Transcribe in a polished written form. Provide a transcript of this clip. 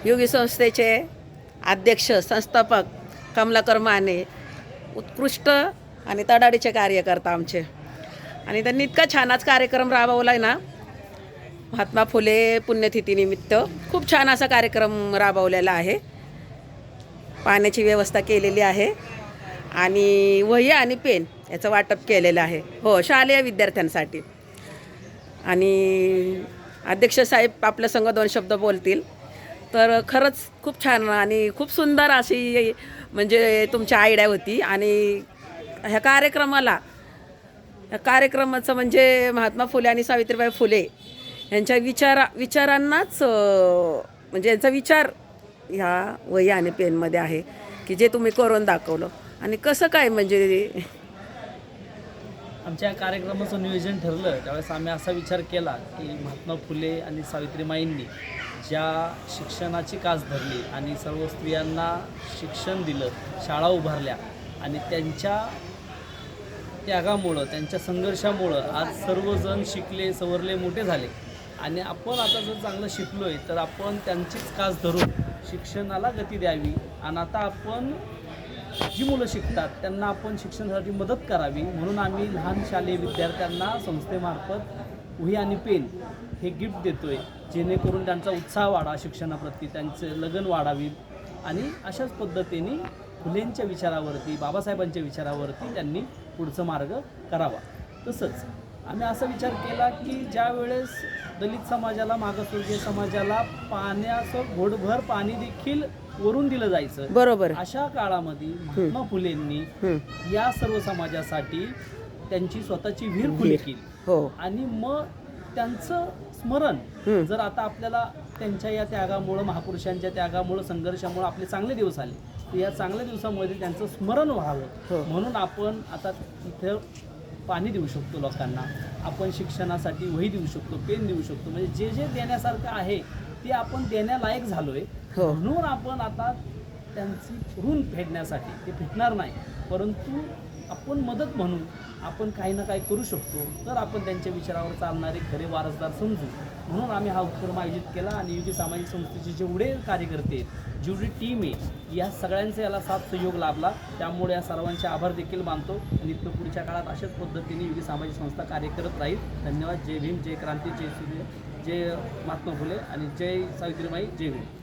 योगी संस्थेचे अध्यक्ष संस्थापक कमलाकर माने उत्कृष्ट आणि तडाडीचे कार्यकर्ता आमचे. आणि त्यांनी इतका छान आज कार्यक्रम राबवला आहे ना, महात्मा फुले पुण्यतिथीनिमित्त खूप छान असा कार्यक्रम राबवलेला आहे. पाण्याची व्यवस्था केलेली आहे आणि वही आणि पेन याचं वाटप केलेलं आहे, हो, शालेय विद्यार्थ्यांसाठी. आणि अध्यक्ष साहेब आपल्या संग 2 शब्द बोलतील. तर खरंच खूप छान आणि खूप सुंदर अशी म्हणजे तुमची आयडिया होती. आणि ह्या कार्यक्रमाचं म्हणजे महात्मा फुले आणि सावित्रीबाई फुले यांच्या विचारांनाच म्हणजे यांचा विचार ह्या वही आणि पेनमध्ये आहे की जे तुम्ही करून दाखवलं. आणि कसं काय म्हणजे आमच्या कार्यक्रमाचं नियोजन ठरलं त्यावेळेस आम्ही असा विचार केला की महात्मा फुले आणि सावित्रीमाईंनी ज्या शिक्षणाची कास धरली आणि सर्व स्त्रियांना शिक्षण दिलं, शाळा उभारल्या आणि त्यांच्या त्यागामुळं, त्यांच्या संघर्षामुळं आज सर्वजण शिकले, सवरले, मोठे झाले. आणि आपण आता जर चांगलं शिकलो आहे तर आपण त्यांचीच कास धरून शिक्षणाला गती द्यावी. आणि आता आपण जी मुलं शिकतात त्यांना आपण शिक्षणासाठी मदत करावी म्हणून आम्ही लहान शालेय विद्यार्थ्यांना संस्थेमार्फत वही आणि पेन हे गिफ्ट देतो आहे, जेणेकरून त्यांचा उत्साह वाढा, शिक्षणाप्रती त्यांचं लगन वाढावी. आणि अशाच पद्धतीने फुलेंच्या विचारावरती, बाबासाहेबांच्या विचारावरती त्यांनी पुढचा मार्ग करावा. तसंच आम्ही असा विचार केला की ज्या वेळेस दलित समाजाला, मागासवर्गीय समाजाला पाण्याचं घोटभर पाणी देखील वरून दिलं जायचं, बरोबर, अशा काळामध्ये महात्मा फुलेंनी या सर्व समाजासाठी त्यांची स्वतःची विहीर खुली केली. हो. आणि मग त्यांचं स्मरण जर आता आपल्याला त्यांच्या या त्यागामुळं, महापुरुषांच्या त्यागामुळं, संघर्षामुळं आपले चांगले दिवस आले, तर या चांगल्या दिवसामध्ये त्यांचं स्मरण व्हावं म्हणून आपण आता इथं पाणी देऊ शकतो लोकांना, आपण शिक्षणासाठी वही देऊ शकतो, पेन देऊ शकतो. म्हणजे जे जे देण्यासारखं आहे ते आपण देण्यालायक झालोय. म्हणून आपण आता त्यांची ऋण फेडण्यासाठी, ते फेडणार नाही परंतु आपण मदत म्हणून आपण काही ना काही करू शकतो, तर आपण त्यांच्या विचारावर चालणारे खरे वारसदार समजू म्हणून आम्ही हा उपक्रम आयोजित केला. आणि युती सामाजिक संस्थेचे जेवढे कार्यकर्ते आहेत, जेवढी टीम आहे, या सगळ्यांचा याला साथ सहयोग लाभला. त्यामुळे या सर्वांचे आभार देखील मानतो. आणि इथं पुढच्या काळात अशाच पद्धतीने युती सामाजिक संस्था कार्य करत राहील. धन्यवाद. जय भीम, जय क्रांती, जय सूर्य, जय महात्मा फुले आणि जय सावित्रीबाई, जय भीम.